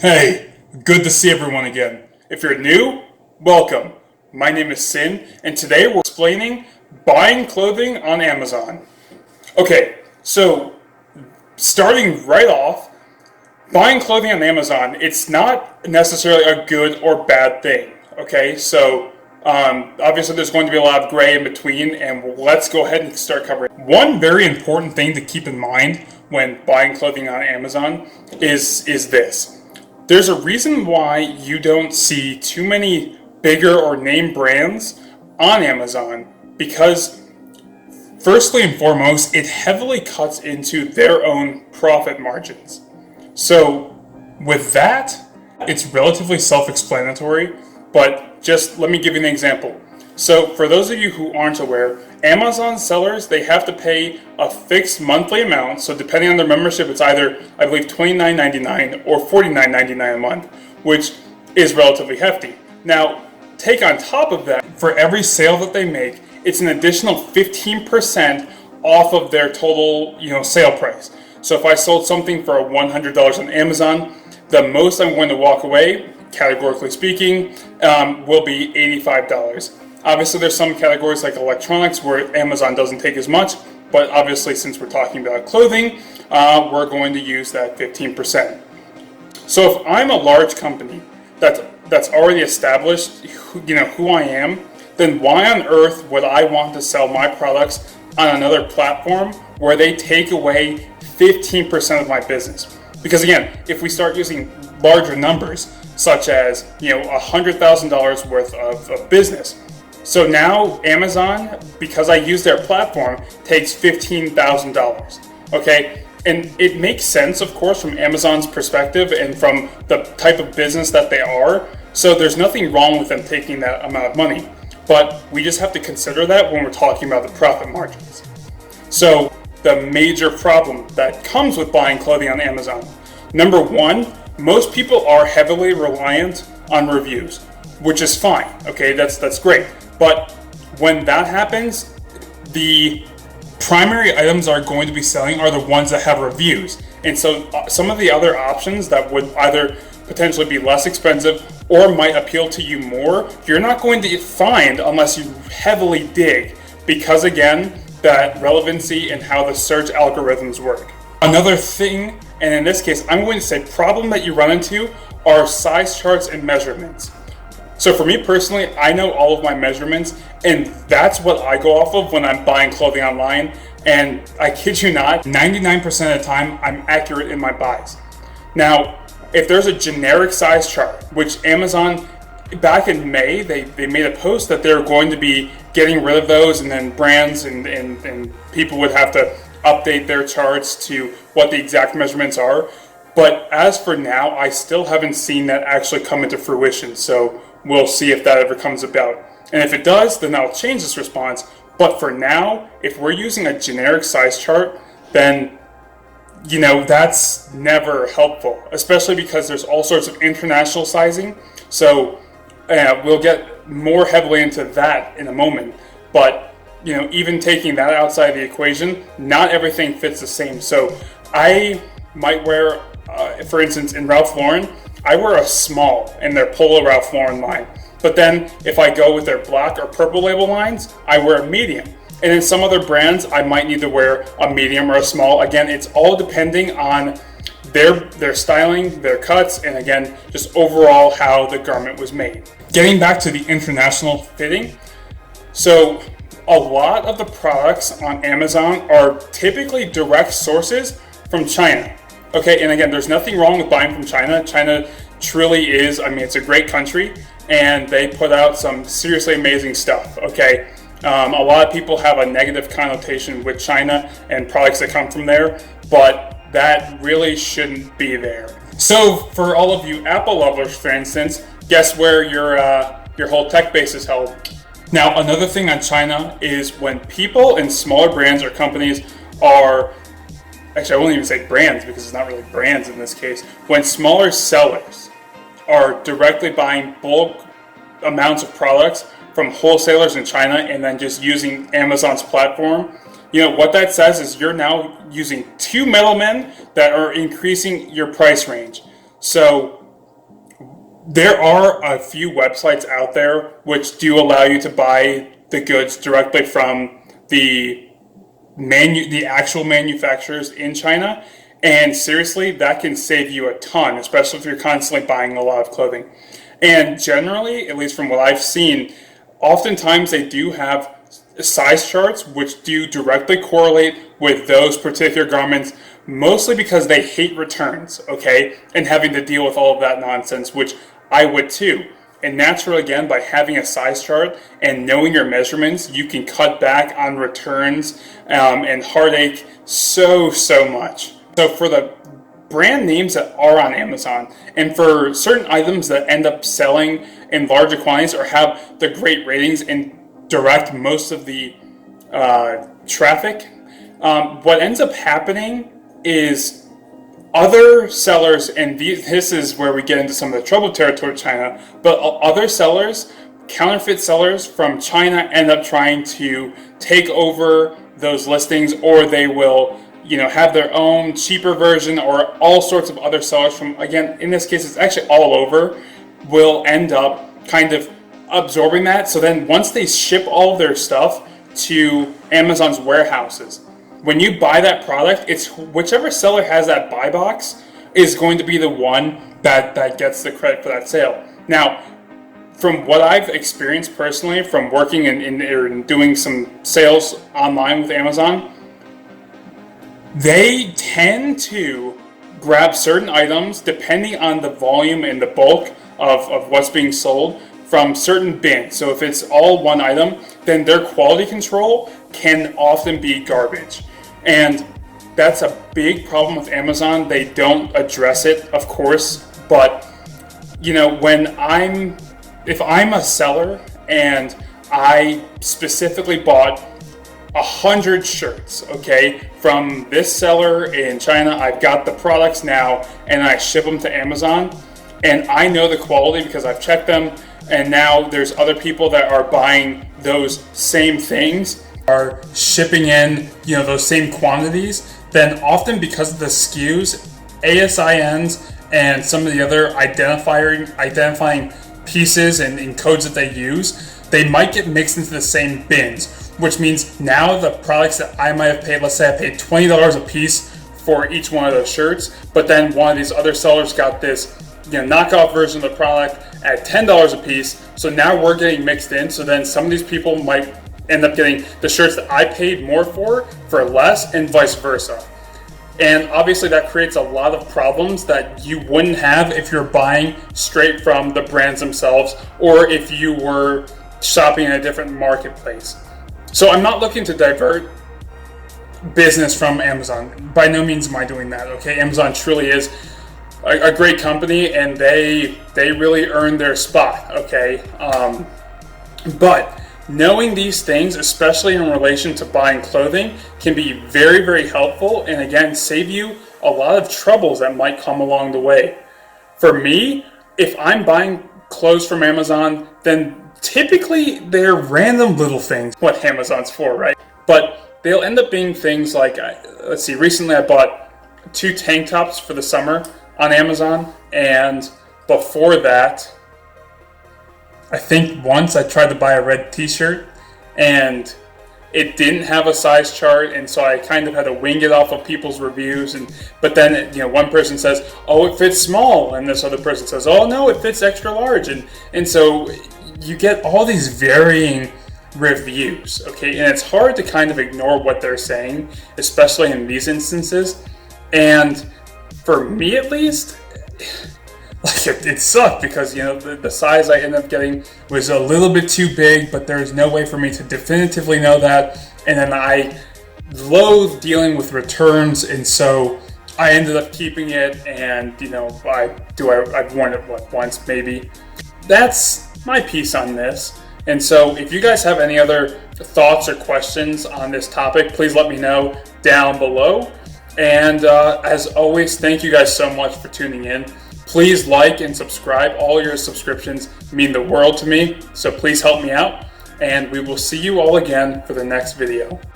Hey, good to see everyone again. If you're new, welcome. My name is Sin, and today we're explaining buying clothing on Amazon. Okay, so starting right off, buying clothing on Amazon, it's not necessarily a good or bad thing. Okay, so obviously there's going to be a lot of gray in between, and let's go ahead and start covering. One very important thing to keep in mind when buying clothing on Amazon is this. There's a reason why you don't see too many bigger or name brands on Amazon because, firstly and foremost, it heavily cuts into their own profit margins. So, with that, it's relatively self explanatory, but just let me give you an example. So, for those of you who aren't aware, Amazon sellers, they have to pay a fixed monthly amount. So, depending on their membership, it's either, I believe, $29.99 or $49.99 a month, which is relatively hefty. Now, take on top of that, for every sale that they make, it's an additional 15% off of their total, sale price. So if I sold something for $100 on Amazon, the most I'm going to walk away, categorically speaking, will be $85. Obviously, there's some categories like electronics where Amazon doesn't take as much, but obviously, since we're talking about clothing, we're going to use that 15%. So if I'm a large company that's already established, who I am, then why on earth would I want to sell my products on another platform where they take away 15% of my business? Because again, if we start using larger numbers, such as $100,000 worth of business, so now Amazon, because I use their platform, takes $15,000. Okay, and it makes sense, of course, from Amazon's perspective and from the type of business that they are. So there's nothing wrong with them taking that amount of money. But we just have to consider that when we're talking about the profit margins. So the major problem that comes with buying clothing on Amazon. Number one, most people are heavily reliant on reviews, which is fine. Okay, that's great. But when that happens, the primary items that are going to be selling are the ones that have reviews. And so some of the other options that would either potentially be less expensive or might appeal to you more, you're not going to find unless you heavily dig, because again, that relevancy and how the search algorithms work. Another thing, and in this case, I'm going to say problem that you run into are size charts and measurements. So for me personally, I know all of my measurements, and that's what I go off of when I'm buying clothing online. And I kid you not, 99% of the time, I'm accurate in my buys. Now, if there's a generic size chart, which Amazon, back in May, they made a post that they're going to be getting rid of those, and then brands and people would have to update their charts to what the exact measurements are. But as for now, I still haven't seen that actually come into fruition. So we'll see if that ever comes about. And if it does, then I'll change this response. But for now, if we're using a generic size chart, then that's never helpful, especially because there's all sorts of international sizing. So we'll get more heavily into that in a moment. But even taking that outside the equation, not everything fits the same. So I might wear, for instance, in Ralph Lauren, I wear a small in their Polo Ralph Lauren line. But then if I go with their black or purple label lines, I wear a medium. And in some other brands, I might need to wear a medium or a small. Again, it's all depending on their styling, their cuts, and again, just overall how the garment was made. Getting back to the international fitting. So a lot of the products on Amazon are typically direct sources from China. Okay, and again, there's nothing wrong with buying from China. China truly is, it's a great country, and they put out some seriously amazing stuff, okay? A lot of people have a negative connotation with China and products that come from there, but that really shouldn't be there. So for all of you Apple lovers, for instance, guess where your whole tech base is held? Now, another thing on China is when people and smaller brands or companies are, actually I won't even say brands because it's not really brands in this case, when smaller sellers are directly buying bulk amounts of products from wholesalers in China and then just using Amazon's platform, what that says is you're now using two middlemen that are increasing your price range. So There are a few websites out there which do allow you to buy the goods directly from the actual manufacturers in China, and seriously, that can save you a ton, especially if you're constantly buying a lot of clothing. And generally, at least from what I've seen, oftentimes they do have size charts which do directly correlate with those particular garments, mostly because they hate returns, okay, and having to deal with all of that nonsense, which I would too. And naturally, again, by having a size chart and knowing your measurements, you can cut back on returns and heartache so much. So for the brand names that are on Amazon, and for certain items that end up selling in larger quantities or have the great ratings and direct most of the traffic, what ends up happening is other sellers, and this is where we get into some of the trouble territory with China, but other sellers, counterfeit sellers from China, end up trying to take over those listings, or they will have their own cheaper version, or all sorts of other sellers from, again, in this case, it's actually all over, will end up kind of absorbing that. So then once they ship all of their stuff to Amazon's warehouses, when you buy that product, it's whichever seller has that buy box is going to be the one that gets the credit for that sale. Now, from what I've experienced personally from working in doing some sales online with Amazon, they tend to grab certain items depending on the volume and the bulk of what's being sold from certain bins. So if it's all one item, then their quality control can often be garbage. And that's a big problem with Amazon. They don't address it, of course, but if I'm a seller and I specifically bought 100 shirts, okay, from this seller in China, I've got the products now and I ship them to Amazon, and I know the quality because I've checked them, and now there's other people that are buying those same things, are shipping in those same quantities, then often because of the SKUs, ASINs, and some of the other identifying pieces and codes that they use, they might get mixed into the same bins, which means now the products that I might have paid, let's say I paid $20 a piece for each one of those shirts, but then one of these other sellers got this knockoff version of the product at $10 a piece, so now we're getting mixed in. So then some of these people might end up getting the shirts that I paid more for less, and vice versa. And obviously that creates a lot of problems that you wouldn't have if you're buying straight from the brands themselves, or if you were shopping in a different marketplace. So I'm not looking to divert business from Amazon. By no means am I doing that, okay? Amazon truly is a great company, and they really earned their spot, okay? But knowing these things, especially in relation to buying clothing, can be very helpful, and again, save you a lot of troubles that might come along the way. For me, if I'm buying clothes from Amazon, then typically they're random little things, what Amazon's for, right? But they'll end up being things like, let's see, recently I bought 2 tank tops for the summer on Amazon, and before that, I think once I tried to buy a red t-shirt and it didn't have a size chart, and so I kind of had to wing it off of people's reviews, but then one person says, oh, it fits small, and this other person says, oh no, it fits extra large, and so you get all these varying reviews, okay, and it's hard to kind of ignore what they're saying, especially in these instances. And for me at least, like it sucked because the size I ended up getting was a little bit too big, but there's no way for me to definitively know that. And then I loathe dealing with returns, and so I ended up keeping it. And I've worn it once maybe. That's my piece on this. And so if you guys have any other thoughts or questions on this topic, please let me know down below. And as always, thank you guys so much for tuning in. Please like and subscribe. All your subscriptions mean the world to me, so please help me out. And we will see you all again for the next video.